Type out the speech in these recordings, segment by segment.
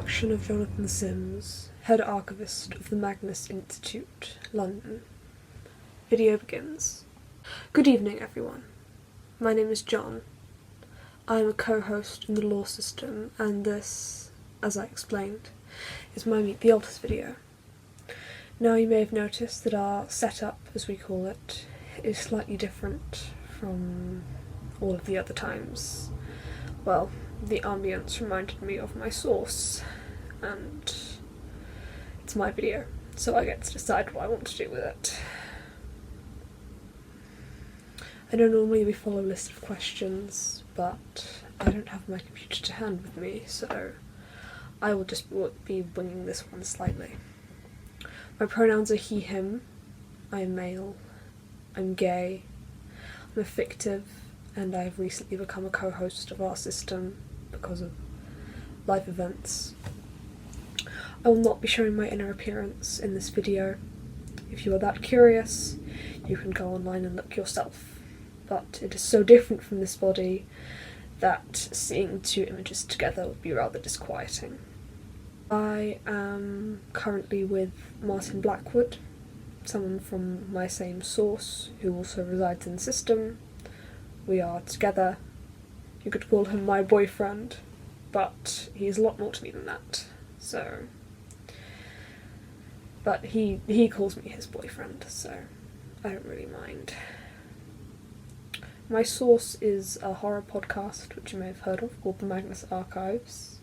production of Jonathan Sims, head archivist of the Magnus Institute, London. Video begins. Good evening, everyone. My name is John. I am a co-host in the law system, and this, as I explained, is my Meet the Elders video. Now, you may have noticed that our setup, as we call it, is slightly different from all of the other times. Well, the ambience reminded me of my source, and it's my video, so I get to decide what I want to do with it. I don't normally follow a list of questions, but I don't have my computer to hand with me, so I will just be winging this one slightly. My pronouns are he, him. I am male. I'm gay. I'm a fictive, and I've recently become a co-host of our system because of life events. I will not be showing my inner appearance in this video. If you are that curious, you can go online and look yourself. But it is so different from this body that seeing two images together would be rather disquieting. I am currently with Martin Blackwood, someone from my same source who also resides in the system. We are together. You could call him my boyfriend, but he's a lot more to me than that, so... But he calls me his boyfriend, so I don't really mind. My source is a horror podcast, which you may have heard of, called the Magnus Archives.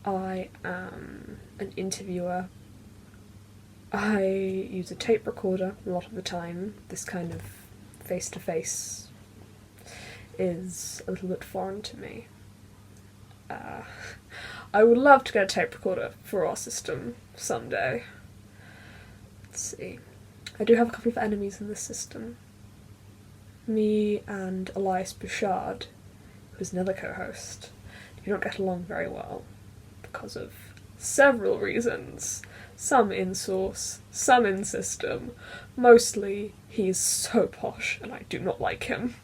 I am an interviewer. I use a tape recorder a lot of the time. This kind of face-to-face is a little bit foreign to me. I would love to get a tape recorder for our system someday. Let's see. I do have a couple of enemies in this system. Me and Elias Bouchard, who is another co-host, do not get along very well because of several reasons. Some in source, some in system. Mostly, he is so posh and I do not like him.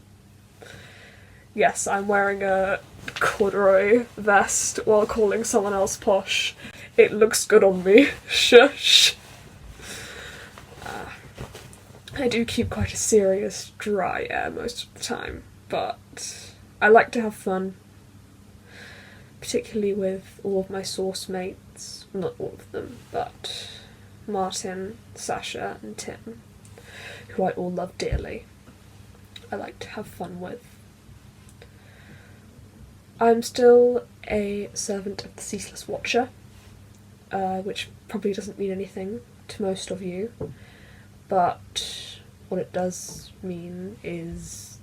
Yes, I'm wearing a corduroy vest while calling someone else posh. It looks good on me. Shush. I do keep quite a serious, dry air most of the time, but I like to have fun. Particularly with all of my source mates. Not all of them, but Martin, Sasha, and Tim, who I all love dearly. I like to have fun with. I'm still a servant of the Ceaseless Watcher, which probably doesn't mean anything to most of you, but what it does mean is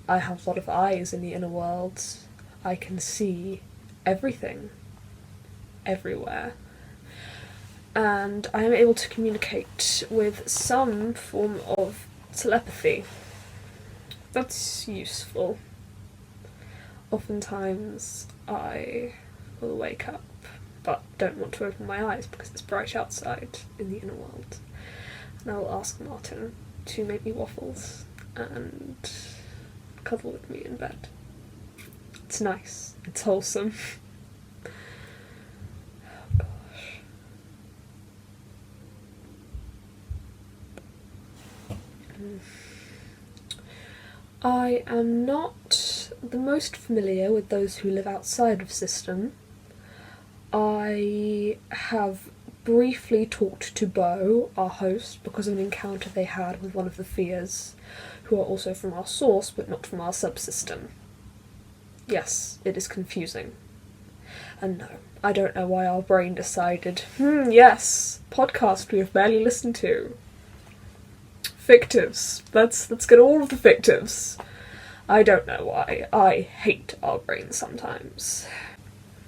I have a lot of eyes in the inner world. I can see everything, everywhere, and I am able to communicate with some form of telepathy. That's useful. Oftentimes I will wake up but don't want to open my eyes because it's bright outside in the inner world, and I will ask Martin to make me waffles and cuddle with me in bed. It's nice, it's wholesome. Oh gosh. I am not the most familiar with those who live outside of system. I have briefly talked to Bo, our host, because of an encounter they had with one of the Fears, who are also from our source but not from our subsystem. Yes, it is confusing. And no, I don't know why our brain decided, yes, podcast we have barely listened to. Fictives. Let's get all of the fictives. I don't know why. I hate our brains sometimes.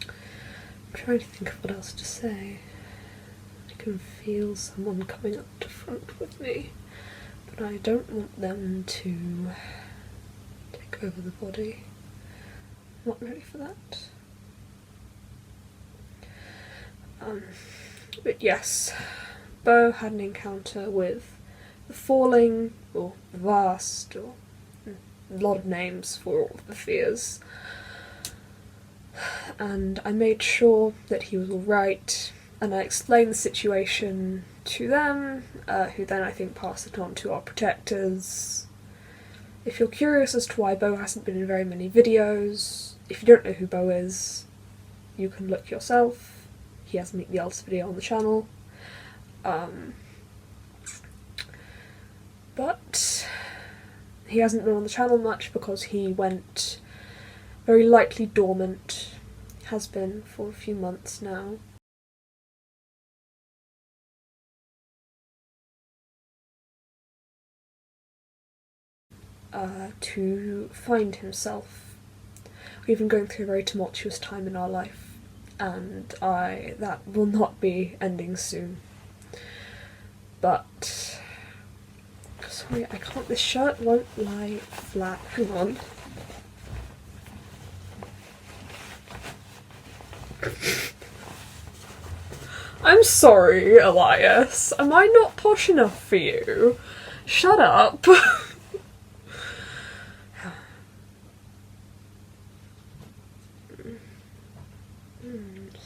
I'm trying to think of what else to say. I can feel someone coming up to front with me, but I don't want them to take over the body. I'm not ready for that. But yes, Bo had an encounter with the Falling, or Vast, or a lot of names for all of the Fears. and I made sure that he was alright, and I explained the situation to them, who then I think passed it on to our protectors. If you're curious as to why Bo hasn't been in very many videos, if you don't know who Bo is, you can look yourself. He has Meet the Eldest video on the channel. But he hasn't been on the channel much because he went very likely dormant. Has been for a few months now. To find himself. We've been going through a very tumultuous time in our life, and that will not be ending soon. But sorry, I can't. This shirt won't lie flat. Hang on. I'm sorry, Elias. Am I not posh enough for you? Shut up.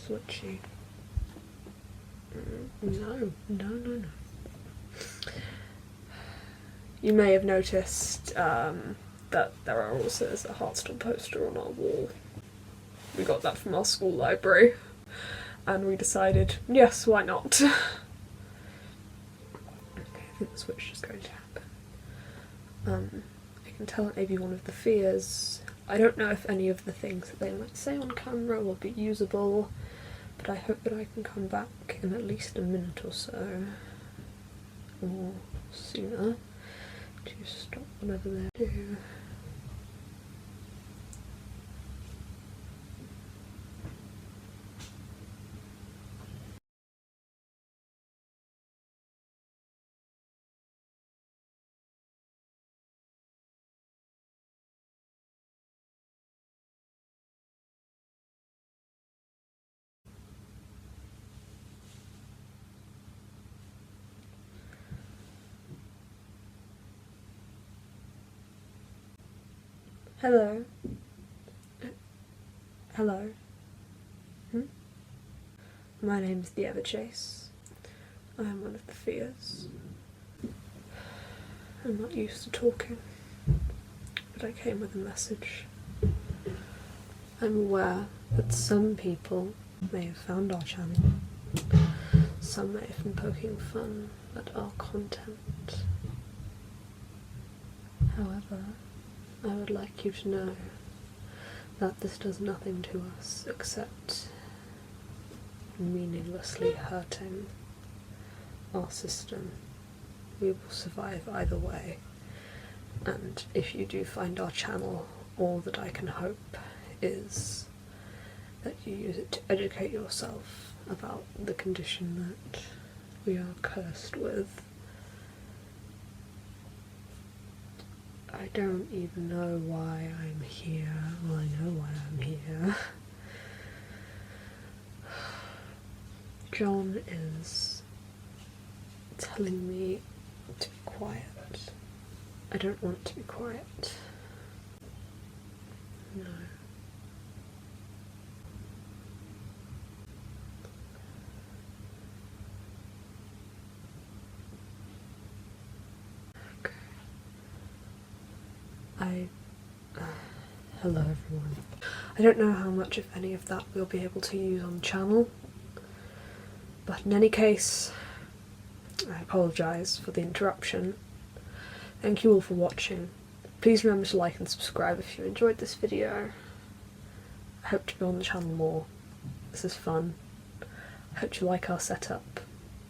Switchy. No. You may have noticed that there is a Heartstone poster on our wall. We got that from our school library, and we decided, yes, why not? Okay, I think the switch is going to happen. I can tell it may be one of the fears. I don't know if any of the things that they might say on camera will be usable, but I hope that I can come back in at least a minute or so, or sooner, to stop whatever they do. Hello? Hello? My name's the Everchase. I am one of the fears. I'm not used to talking, but I came with a message. I'm aware that some people may have found our channel. Some may have been poking fun at our content. However, I would like you to know that this does nothing to us except meaninglessly hurting our system. We will survive either way, and if you do find our channel, all that I can hope is that you use it to educate yourself about the condition that we are cursed with. I don't even know why I'm here. Well, I know why I'm here. John is telling me to be quiet. I don't want to be quiet. No. Hello everyone. I don't know how much, if any, of that we'll be able to use on the channel, but in any case, I apologise for the interruption. Thank you all for watching. Please remember to like and subscribe if you enjoyed this video. I hope to be on the channel more. This is fun. I hope you like our setup,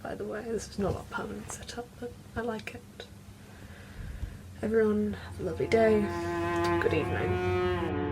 by the way. This is not our permanent setup, but I like it. Everyone, have a lovely day. Good evening.